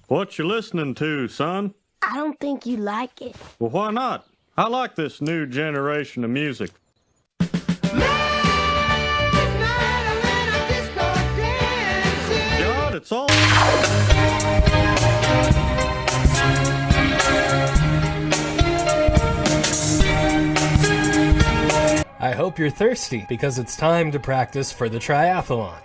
What you listening to, son? I don't think you like it. Well, why not? I like this new generation of music. God, it's all... I hope you're thirsty, because it's time to practice for the triathlon.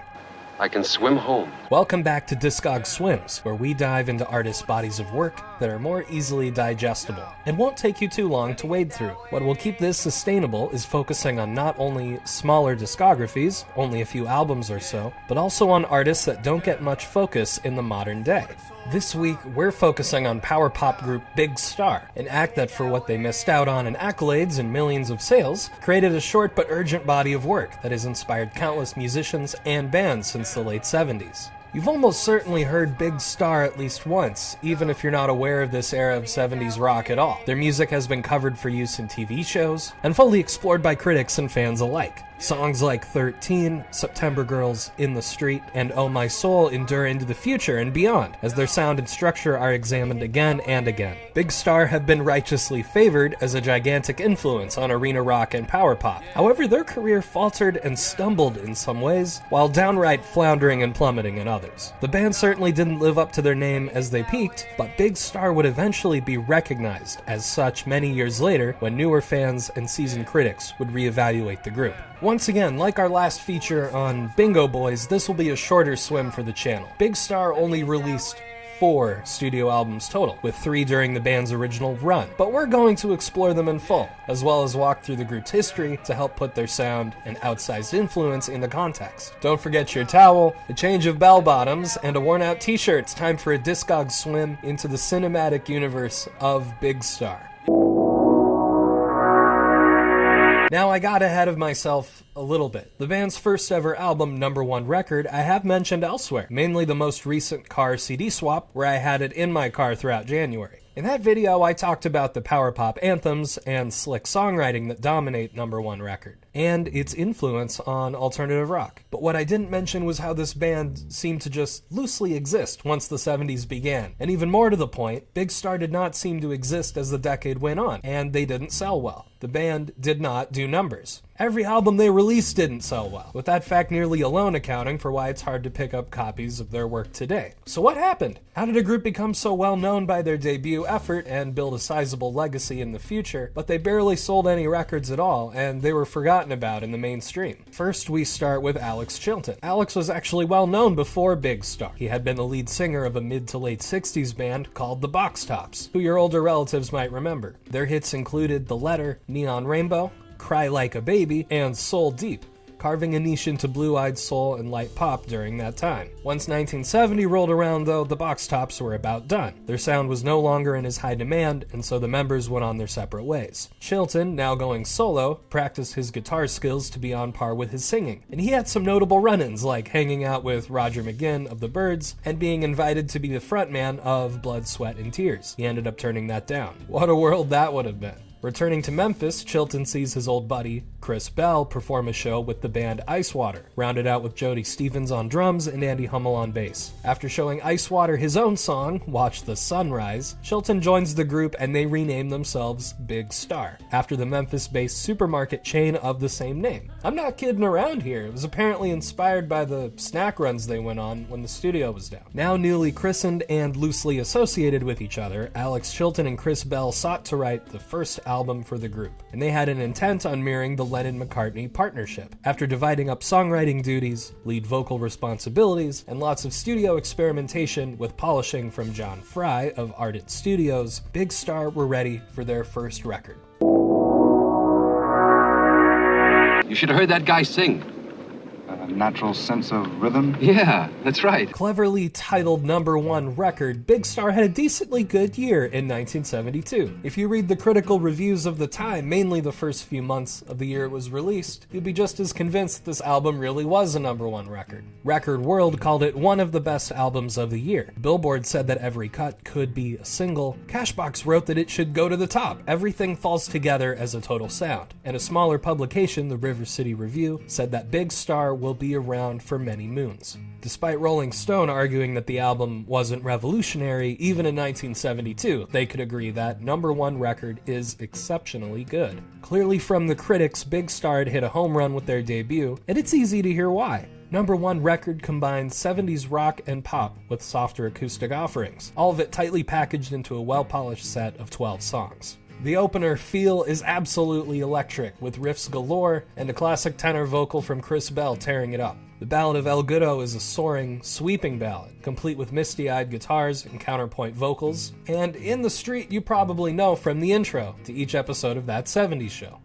I can swim home. Welcome back to DISCOG Swims, where we dive into artists' bodies of work that are more easily digestible and won't take you too long to wade through. What will keep this sustainable is focusing on not only smaller discographies, only a few albums or so, but also on artists that don't get much focus in the modern day. This week, we're focusing on power pop group Big Star, an act that, for what they missed out on in accolades and millions of sales, created a short but urgent body of work that has inspired countless musicians and bands since the late 70s. You've almost certainly heard Big Star at least once, even if you're not aware of this era of 70s rock at all. Their music has been covered for use in TV shows, and fully explored by critics and fans alike. Songs like 13, September Girls, In the Street, and Oh My Soul endure into the future and beyond, as their sound and structure are examined again and again. Big Star have been righteously favored as a gigantic influence on arena rock and power pop. However, their career faltered and stumbled in some ways, while downright floundering and plummeting in others. The band certainly didn't live up to their name as they peaked, but Big Star would eventually be recognized as such many years later when newer fans and seasoned critics would reevaluate the group. Once again, like our last feature on Bingo Boys, this will be a shorter swim for the channel. Big Star only released 4 studio albums total, with 3 during the band's original run, but we're going to explore them in full, as well as walk through the group's history to help put their sound and outsized influence into context. Don't forget your towel, a change of bell-bottoms, and a worn-out t-shirt. It's time for a DISCOG swim into the cinematic universe of Big Star. Now, I got ahead of myself a little bit. The band's first ever album, #1 record, I have mentioned elsewhere, mainly the most recent car CD swap, where I had it in my car throughout January. In that video, I talked about the power pop anthems and slick songwriting that dominate #1 record, and its influence on alternative rock. But what I didn't mention was how this band seemed to just loosely exist once the 70s began. And even more to the point, Big Star did not seem to exist as the decade went on, and they didn't sell well. The band did not do numbers. Every album they released didn't sell well, with that fact nearly alone accounting for why it's hard to pick up copies of their work today. So what happened? How did a group become so well known by their debut effort and build a sizable legacy in the future, but they barely sold any records at all, and they were forgotten about in the mainstream? First, we start with Alex Chilton. Alex was actually well known before Big Star. He had been the lead singer of a mid to late 60s band called the Box Tops, who your older relatives might remember. Their hits included The Letter, Neon Rainbow, Cry Like a Baby, and Soul Deep, carving a niche into blue-eyed soul and light pop during that time. Once 1970 rolled around, though, the Box Tops were about done. Their sound was no longer in as high demand, and so the members went on their separate ways. Chilton, now going solo, practiced his guitar skills to be on par with his singing, and he had some notable run-ins, like hanging out with Roger McGuinn of the Byrds and being invited to be the frontman of Blood, Sweat, and Tears. He ended up turning that down. What a world that would have been. Returning to Memphis, Chilton sees his old buddy, Chris Bell, perform a show with the band Icewater, rounded out with Jody Stevens on drums and Andy Hummel on bass. After showing Icewater his own song, Watch the Sunrise, Chilton joins the group and they rename themselves Big Star, after the Memphis-based supermarket chain of the same name. I'm not kidding around here, it was apparently inspired by the snack runs they went on when the studio was down. Now newly christened and loosely associated with each other, Alex Chilton and Chris Bell sought to write the first album for the group, and they had an intent on mirroring the Lennon-McCartney partnership. After dividing up songwriting duties, lead vocal responsibilities, and lots of studio experimentation with polishing from John Fry of Ardent Studios, Big Star were ready for their first record. You should have heard that guy sing. A natural sense of rhythm? Yeah, that's right. Cleverly titled #1 record, Big Star had a decently good year in 1972. If you read the critical reviews of the time, mainly the first few months of the year it was released, you'll be just as convinced that this album really was a #1 record. Record World called it one of the best albums of the year. Billboard said that every cut could be a single. Cashbox wrote that it should go to the top. Everything falls together as a total sound. And a smaller publication, the River City Review, said that Big Star will will be around for many moons. Despite Rolling Stone arguing that the album wasn't revolutionary, even in 1972, they could agree that number one record is exceptionally good. Clearly from the critics, Big Star had hit a home run with their debut, and it's easy to hear why. Number one record combined 70s rock and pop with softer acoustic offerings, all of it tightly packaged into a well-polished set of 12 songs. The opener, Feel, is absolutely electric, with riffs galore and a classic tenor vocal from Chris Bell tearing it up. The Ballad of El Goodo is a soaring, sweeping ballad, complete with misty-eyed guitars and counterpoint vocals, and In the Street you probably know from the intro to each episode of That 70s Show.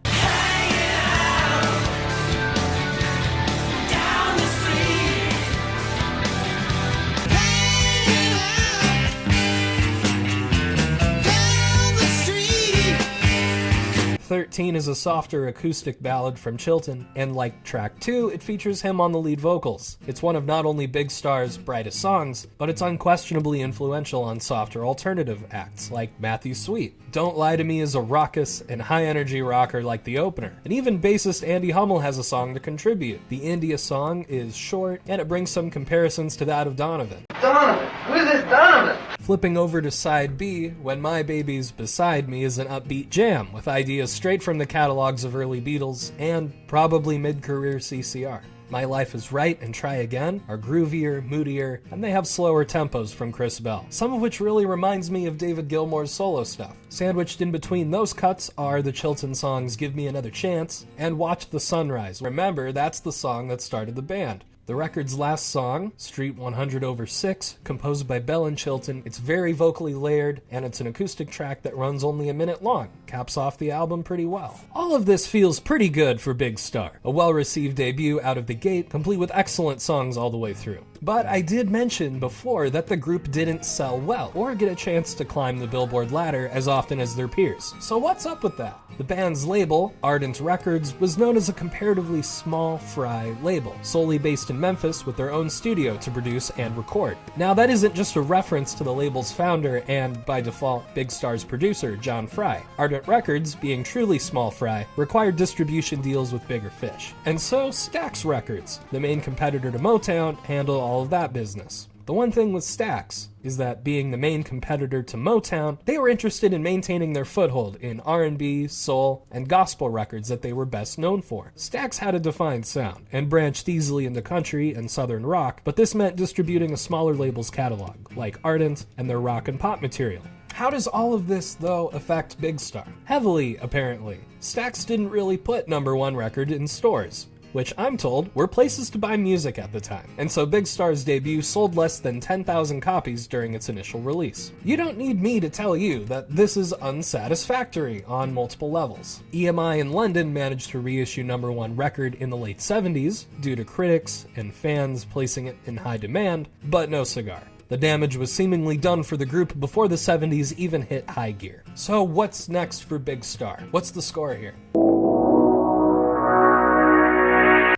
13 is a softer acoustic ballad from Chilton, and like track 2, it features him on the lead vocals. It's one of not only Big Star's brightest songs, but it's unquestionably influential on softer alternative acts like Matthew Sweet. Don't Lie to Me is a raucous and high-energy rocker like the opener, and even bassist Andy Hummel has a song to contribute. The India song is short, and it brings some comparisons to that of Donovan. Donovan! Who's this Donovan? Flipping over to side B, When My Baby's Beside Me is an upbeat jam with ideas straight from the catalogs of early Beatles and probably mid-career CCR. My Life Is Right and Try Again are groovier, moodier, and they have slower tempos from Chris Bell, some of which really reminds me of David Gilmour's solo stuff. Sandwiched in between those cuts are the Chilton songs Give Me Another Chance and Watch the Sunrise. Remember, that's the song that started the band. The record's last song, Street 100/6, composed by Bell and Chilton, it's very vocally layered, and it's an acoustic track that runs only a minute long. Caps off the album pretty well. All of this feels pretty good for Big Star. A well-received debut out of the gate, complete with excellent songs all the way through. But I did mention before that the group didn't sell well, or get a chance to climb the Billboard ladder as often as their peers. So what's up with that? The band's label, Ardent Records, was known as a comparatively small fry label, solely based in Memphis with their own studio to produce and record. Now that isn't just a reference to the label's founder and, by default, Big Star's producer, John Fry. Ardent Records, being truly small fry, required distribution deals with bigger fish. And so Stax Records, the main competitor to Motown, handled all of that business. The one thing with Stax is that, being the main competitor to Motown, they were interested in maintaining their foothold in R&B, soul, and gospel records that they were best known for. Stax had a defined sound, and branched easily into country and southern rock, but this meant distributing a smaller label's catalog, like Ardent and their rock and pop material. How does all of this, though, affect Big Star? Heavily, apparently. Stax didn't really put number one record in stores, which I'm told were places to buy music at the time, and so Big Star's debut sold less than 10,000 copies during its initial release. You don't need me to tell you that this is unsatisfactory on multiple levels. EMI in London managed to reissue number one record in the late 70s due to critics and fans placing it in high demand, but no cigar. The damage was seemingly done for the group before the 70s even hit high gear. So what's next for Big Star? What's the score here?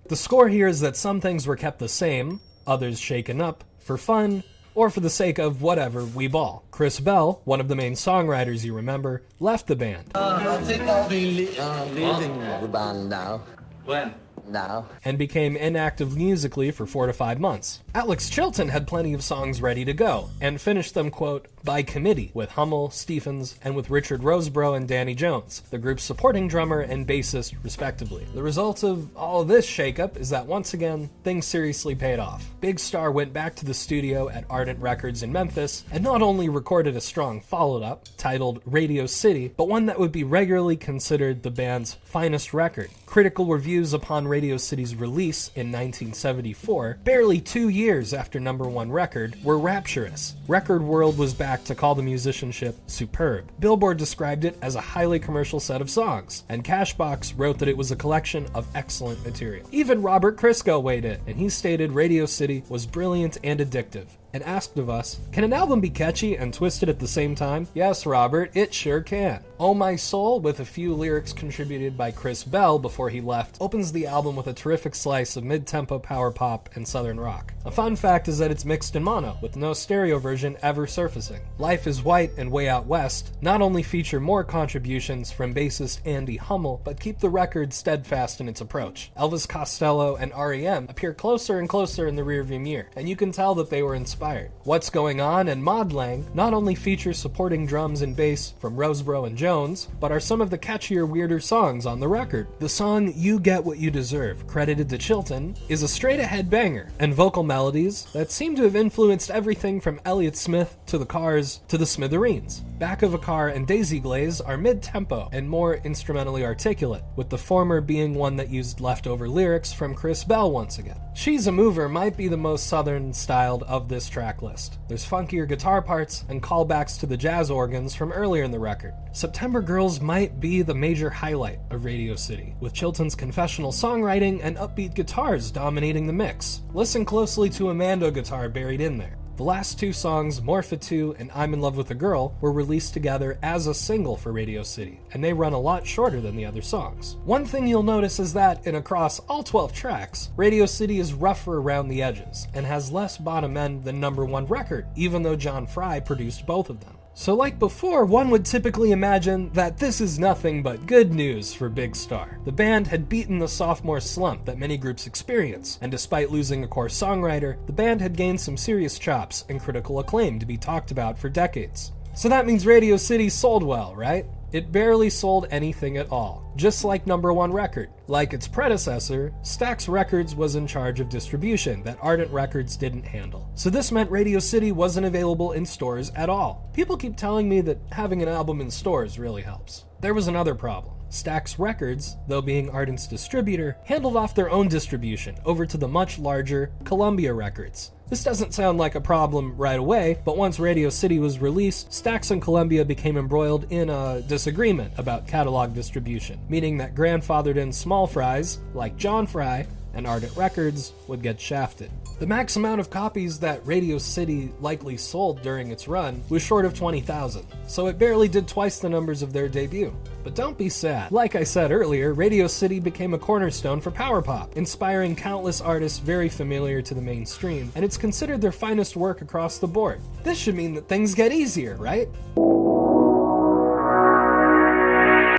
The score here is that some things were kept the same, others shaken up, for fun, or for the sake of whatever we ball. Chris Bell, one of the main songwriters you remember, left the band. I think I'll be leaving the band now. When? Now. And became inactive musically for 4 to 5 months. Alex Chilton had plenty of songs ready to go, and finished them, quote, by committee, with Hummel, Stephens, and with Richard Roseborough and Danny Jones, the group's supporting drummer and bassist, respectively. The result of all of this shakeup is that once again, things seriously paid off. Big Star went back to the studio at Ardent Records in Memphis, and not only recorded a strong follow-up, titled Radio City, but one that would be regularly considered the band's finest record. Critical reviews upon Radio City's release in 1974, barely 2 years after number one record, were rapturous. Record World was back to call the musicianship superb. Billboard described it as a highly commercial set of songs, and Cashbox wrote that it was a collection of excellent material. Even Robert Christgau weighed in, and he stated Radio City was brilliant and addictive. and asked of us, can an album be catchy and twisted at the same time? Yes, Robert, it sure can. Oh My Soul, with a few lyrics contributed by Chris Bell before he left, opens the album with a terrific slice of mid-tempo power pop and southern rock. A fun fact is that it's mixed in mono, with no stereo version ever surfacing. Life is White and Way Out West not only feature more contributions from bassist Andy Hummel, but keep the record steadfast in its approach. Elvis Costello and REM appear closer and closer in the rearview mirror, and you can tell that they were inspired. What's Going On and Mod Lang not only feature supporting drums and bass from Roseboro and Jones, but are some of the catchier, weirder songs on the record. The song You Get What You Deserve, credited to Chilton, is a straight-ahead banger, and vocal melodies that seem to have influenced everything from Elliott Smith to the Cars to the Smithereens. Back of a Car and Daisy Glaze are mid-tempo and more instrumentally articulate, with the former being one that used leftover lyrics from Chris Bell once again. She's a Mover might be the most southern-styled of this track list. There's funkier guitar parts and callbacks to the jazz organs from earlier in the record. September Girls might be the major highlight of Radio City, with Chilton's confessional songwriting and upbeat guitars dominating the mix. Listen closely to a Mando guitar buried in there. The last two songs, Morpha 2 and I'm in Love with a Girl, were released together as a single for Radio City, and they run a lot shorter than the other songs. One thing you'll notice is that, in across all 12 tracks, Radio City is rougher around the edges, and has less bottom end than number one record, even though John Fry produced both of them. So like before, one would typically imagine that this is nothing but good news for Big Star. The band had beaten the sophomore slump that many groups experience, and despite losing a core songwriter, the band had gained some serious chops and critical acclaim to be talked about for decades. So that means Radio City sold well, right? It barely sold anything at all, just like number one record. Like its predecessor, Stax Records was in charge of distribution that Ardent Records didn't handle. So this meant Radio City wasn't available in stores at all. People keep telling me that having an album in stores really helps. There was another problem. Stax Records, though being Ardent's distributor, handled off their own distribution over to the much larger Columbia Records. This doesn't sound like a problem right away, but once Radio City was released, Stax and Columbia became embroiled in a disagreement about catalog distribution, meaning that grandfathered in small fries, like John Fry, and Ardent Records would get shafted. The max amount of copies that Radio City likely sold during its run was short of 20,000, so it barely did twice the numbers of their debut. But don't be sad. Like I said earlier, Radio City became a cornerstone for power pop, inspiring countless artists very familiar to the mainstream, and it's considered their finest work across the board. This should mean that things get easier, right?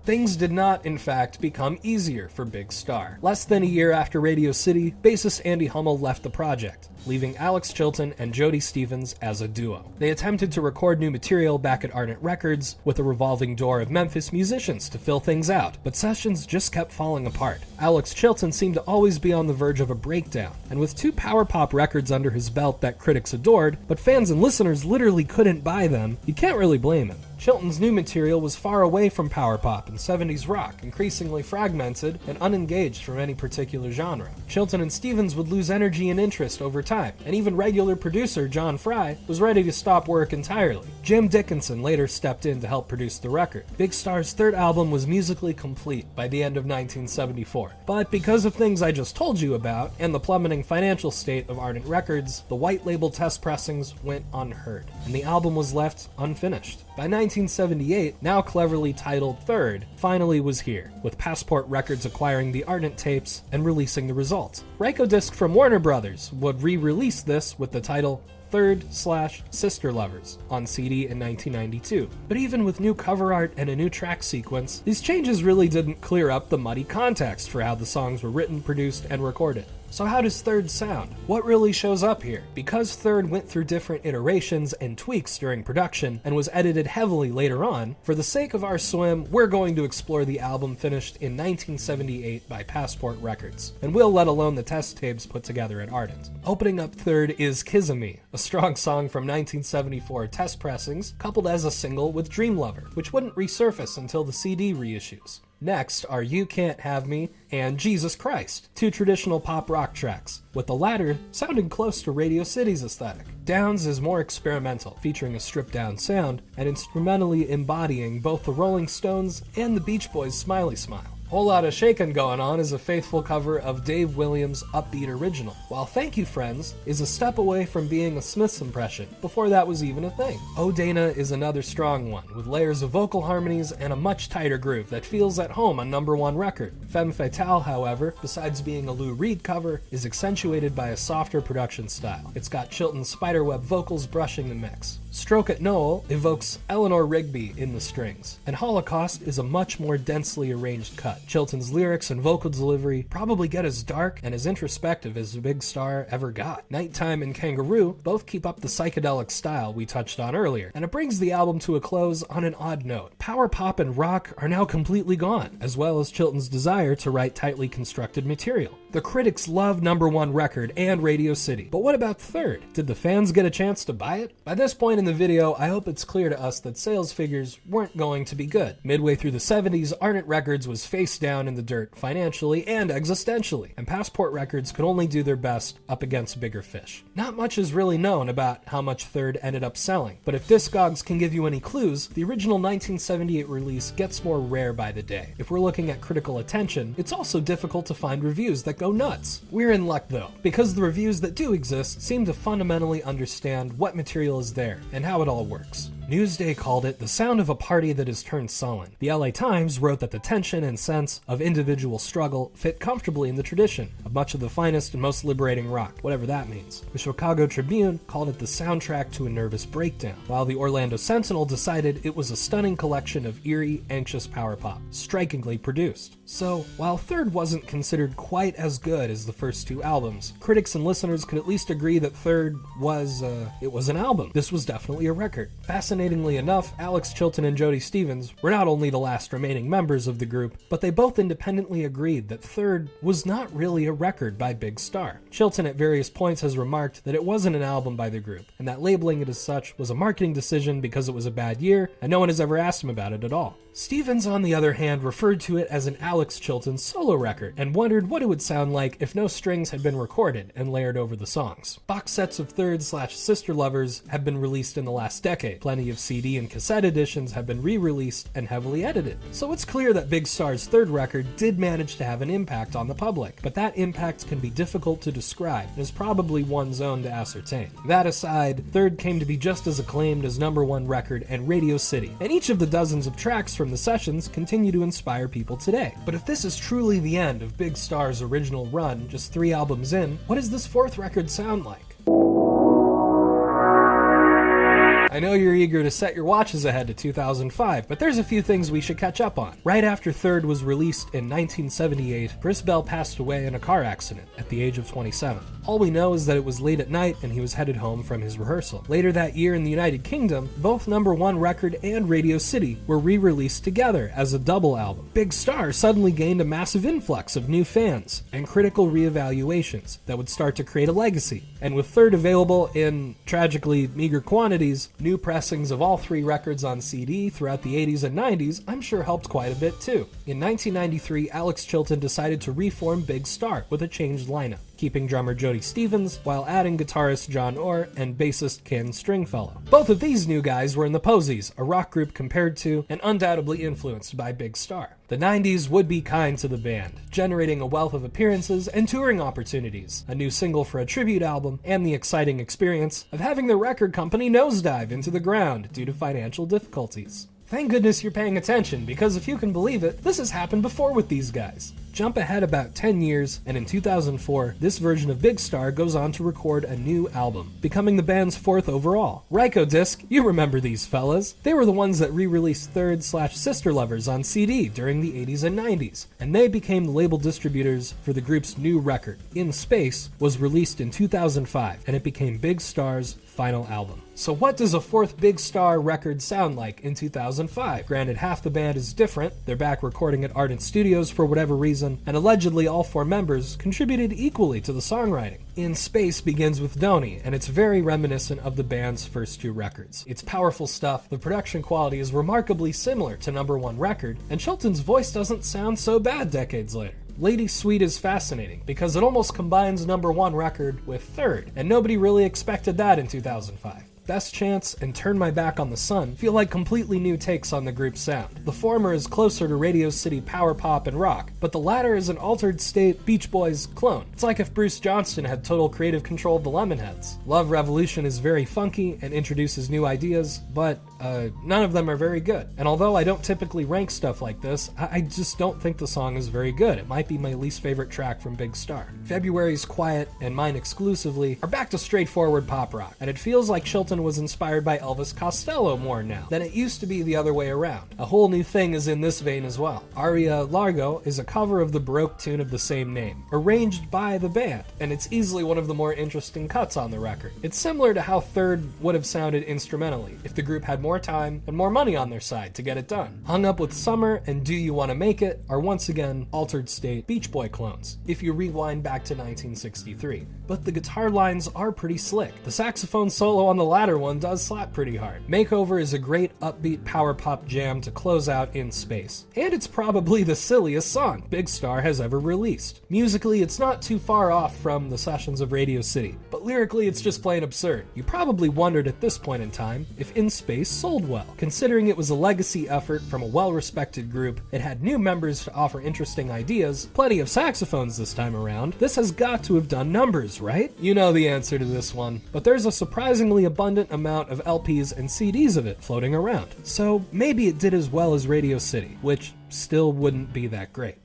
Things did not, in fact, become easier for Big Star. Less than a year after Radio City, bassist Andy Hummel left the project, leaving Alex Chilton and Jody Stevens as a duo. They attempted to record new material back at Ardent Records with a revolving door of Memphis musicians to fill things out, but sessions just kept falling apart. Alex Chilton seemed to always be on the verge of a breakdown, and with two power pop records under his belt that critics adored, but fans and listeners literally couldn't buy them, you can't really blame him. Chilton's new material was far away from power pop and 70s rock, increasingly fragmented and unengaged from any particular genre. Chilton and Stevens would lose energy and interest over time, and even regular producer John Fry was ready to stop work entirely. Jim Dickinson later stepped in to help produce the record. Big Star's third album was musically complete by the end of 1974, but because of things I just told you about, and the plummeting financial state of Ardent Records, the white label test pressings went unheard, and the album was left unfinished. By 1978, now cleverly titled Third, finally was here, with Passport Records acquiring the Ardent tapes and releasing the result. Rykodisc from Warner Brothers would re-release this with the title Third/Sister Lovers on CD in 1992. But even with new cover art and a new track sequence, these changes really didn't clear up the muddy context for how the songs were written, produced, and recorded. So how does Third sound? What really shows up here? Because Third went through different iterations and tweaks during production and was edited heavily later on, for the sake of our swim, we're going to explore the album finished in 1978 by Passport Records, and we'll let alone the test tapes put together at Ardent. Opening up Third is Kiss Me, a strong song from 1974 test pressings, coupled as a single with Dream Lover, which wouldn't resurface until the CD reissues. Next are You Can't Have Me and Jesus Christ, two traditional pop rock tracks, with the latter sounding close to Radio City's aesthetic. Downs is more experimental, featuring a stripped-down sound and instrumentally embodying both the Rolling Stones and the Beach Boys' Smiley Smile. Whole Lot of Shakin' Going On is a faithful cover of Dave Williams' upbeat original, while Thank You Friends is a step away from being a Smiths impression, before that was even a thing. Oh Dana is another strong one, with layers of vocal harmonies and a much tighter groove that feels at home on #1 record. Femme Fatale, however, besides being a Lou Reed cover, is accentuated by a softer production style. It's got Chilton's spiderweb vocals brushing the mix. Stroke at Noel evokes Eleanor Rigby in the strings, and Holocaust is a much more densely arranged cut. Chilton's lyrics and vocal delivery probably get as dark and as introspective as Big Star ever got. Nighttime and Kangaroo both keep up the psychedelic style we touched on earlier, and it brings the album to a close on an odd note. Power pop and rock are now completely gone, as well as Chilton's desire to write tightly constructed material. The critics love #1 record and Radio City, but what about Third? Did the fans get a chance to buy it? By this point in the video, I hope it's clear to us that sales figures weren't going to be good. Midway through the 70s, Arnett Records was face down in the dirt financially and existentially, and Passport Records could only do their best up against bigger fish. Not much is really known about how much Third ended up selling, but if Discogs can give you any clues, the original 1978 release gets more rare by the day. If we're looking at critical attention, it's also difficult to find reviews that go nuts. We're in luck though, because the reviews that do exist seem to fundamentally understand what material is there and how it all works. Newsday called it the sound of a party that has turned sullen. The LA Times wrote that the tension and sense of individual struggle fit comfortably in the tradition of much of the finest and most liberating rock, whatever that means. The Chicago Tribune called it the soundtrack to a nervous breakdown, while the Orlando Sentinel decided it was a stunning collection of eerie, anxious power pop, strikingly produced. So, while Third wasn't considered quite as good as the first two albums, critics and listeners could at least agree that Third was, it was an album. This was definitely a record. Fascinatingly enough, Alex Chilton and Jody Stevens were not only the last remaining members of the group, but they both independently agreed that Third was not really a record by Big Star. Chilton at various points has remarked that it wasn't an album by the group, and that labeling it as such was a marketing decision because it was a bad year, and no one has ever asked him about it at all. Stevens, on the other hand, referred to it as an Alex Chilton solo record, and wondered what it would sound like if no strings had been recorded and layered over the songs. Box sets of Third/Sister Lovers have been released in the last decade. Plenty of CD and cassette editions have been re-released and heavily edited. So it's clear that Big Star's third record did manage to have an impact on the public, but that impact can be difficult to describe and is probably one's own to ascertain. That aside, Third came to be just as acclaimed as #1 record and Radio City, and each of the dozens of tracks from the sessions continue to inspire people today. But if this is truly the end of Big Star's original run, just 3 albums in, what does this 4th record sound like? I know you're eager to set your watches ahead to 2005, but there's a few things we should catch up on. Right after Third was released in 1978, Chris Bell passed away in a car accident at the age of 27. All we know is that it was late at night and he was headed home from his rehearsal. Later that year in the United Kingdom, both #1 record and Radio City were re-released together as a double album. Big Star suddenly gained a massive influx of new fans and critical reevaluations that would start to create a legacy. And with Third available in, tragically, meager quantities, new pressings of all 3 records on CD throughout the 80s and 90s I'm sure helped quite a bit too. In 1993, Alex Chilton decided to reform Big Star with a changed lineup, keeping drummer Jody Stevens while adding guitarist John Orr and bassist Ken Stringfellow. Both of these new guys were in the Posies, a rock group compared to and undoubtedly influenced by Big Star. The 90s would be kind to the band, generating a wealth of appearances and touring opportunities, a new single for a tribute album, and the exciting experience of having the record company nosedive into the ground due to financial difficulties. Thank goodness you're paying attention, because if you can believe it, this has happened before with these guys. Jump ahead about 10 years, and in 2004, this version of Big Star goes on to record a new album, becoming the band's 4th overall. Rykodisc, you remember these fellas. They were the ones that re-released Third/Sister Lovers on CD during the 80s and 90s, and they became the label distributors for the group's new record. In Space was released in 2005, and it became Big Star's final album. So what does a 4th Big Star record sound like in 2005? Granted, half the band is different, they're back recording at Ardent Studios for whatever reason, and allegedly all 4 members contributed equally to the songwriting. In Space begins with Donny, and it's very reminiscent of the band's first 2 records. It's powerful stuff, the production quality is remarkably similar to #1 record, and Chilton's voice doesn't sound so bad decades later. Lady Sweet is fascinating because it almost combines #1 record with Third, and nobody really expected that in 2005. Best Chance and Turn My Back on the Sun feel like completely new takes on the group's sound. The former is closer to Radio City power pop and rock, but the latter is an altered state Beach Boys clone. It's like if Bruce Johnston had total creative control of the Lemonheads. Love Revolution is very funky and introduces new ideas, but none of them are very good. And although I don't typically rank stuff like this, I just don't think the song is very good. It might be my least favorite track from Big Star. February's Quiet and Mine Exclusively are back to straightforward pop rock, and it feels like Chilton was inspired by Elvis Costello more now than it used to be the other way around. A Whole New Thing is in this vein as well. Aria Largo is a cover of the Baroque tune of the same name, arranged by the band, and it's easily one of the more interesting cuts on the record. It's similar to how Third would have sounded instrumentally if the group had more time and more money on their side to get it done. Hung Up with Summer and Do You Wanna Make It are once again altered state Beach Boy clones, if you rewind back to 1963. But the guitar lines are pretty slick. The saxophone solo on the latter one does slap pretty hard. Makeover is a great upbeat power pop jam to close out In Space. And it's probably the silliest song Big Star has ever released. Musically, it's not too far off from the sessions of Radio City, but lyrically it's just plain absurd. You probably wondered at this point in time if In Space sold well. Considering it was a legacy effort from a well-respected group, it had new members to offer interesting ideas, plenty of saxophones this time around, this has got to have done numbers, right? You know the answer to this one, but there's a surprisingly abundant amount of LPs and CDs of it floating around. So maybe it did as well as Radio City, which still wouldn't be that great.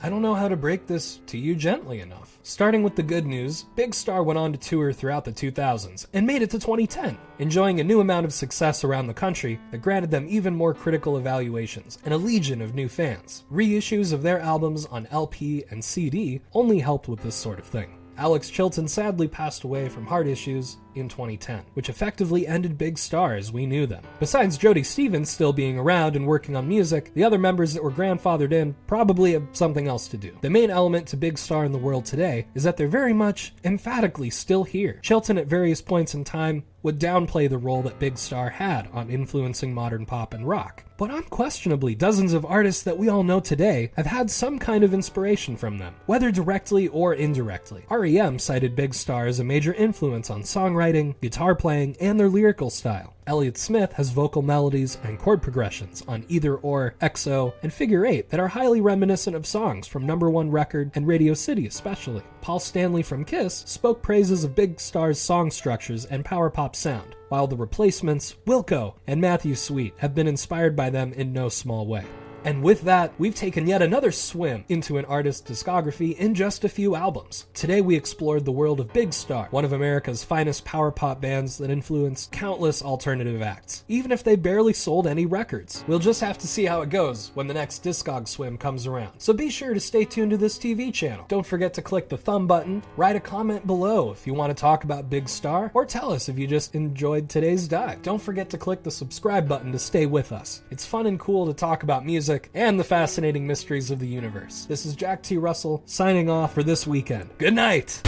I don't know how to break this to you gently enough. Starting with the good news, Big Star went on to tour throughout the 2000s and made it to 2010, enjoying a new amount of success around the country that granted them even more critical evaluations and a legion of new fans. Reissues of their albums on LP and CD only helped with this sort of thing. Alex Chilton sadly passed away from heart issues in 2010, which effectively ended Big Star as we knew them. Besides Jody Stevens still being around and working on music, the other members that were grandfathered in probably have something else to do. The main element to Big Star in the world today is that they're very much, emphatically still here. Chilton at various points in time would downplay the role that Big Star had on influencing modern pop and rock. But unquestionably, dozens of artists that we all know today have had some kind of inspiration from them, whether directly or indirectly. REM cited Big Star as a major influence on songwriting, guitar playing, and their lyrical style. Elliott Smith has vocal melodies and chord progressions on Either Or, XO, and Figure 8 that are highly reminiscent of songs from Number One Record and Radio City especially. Paul Stanley from Kiss spoke praises of Big Star's song structures and power pop sound, while the Replacements, Wilco, and Matthew Sweet have been inspired by them in no small way. And with that, we've taken yet another swim into an artist's discography in just a few albums. Today we explored the world of Big Star, one of America's finest power pop bands that influenced countless alternative acts, even if they barely sold any records. We'll just have to see how it goes when the next DISCOG swim comes around. So be sure to stay tuned to this TV channel. Don't forget to click the thumb button, write a comment below if you want to talk about Big Star, or tell us if you just enjoyed today's dive. Don't forget to click the subscribe button to stay with us. It's fun and cool to talk about music and the fascinating mysteries of the universe. This is Jack T. Russell signing off for this weekend. Good night!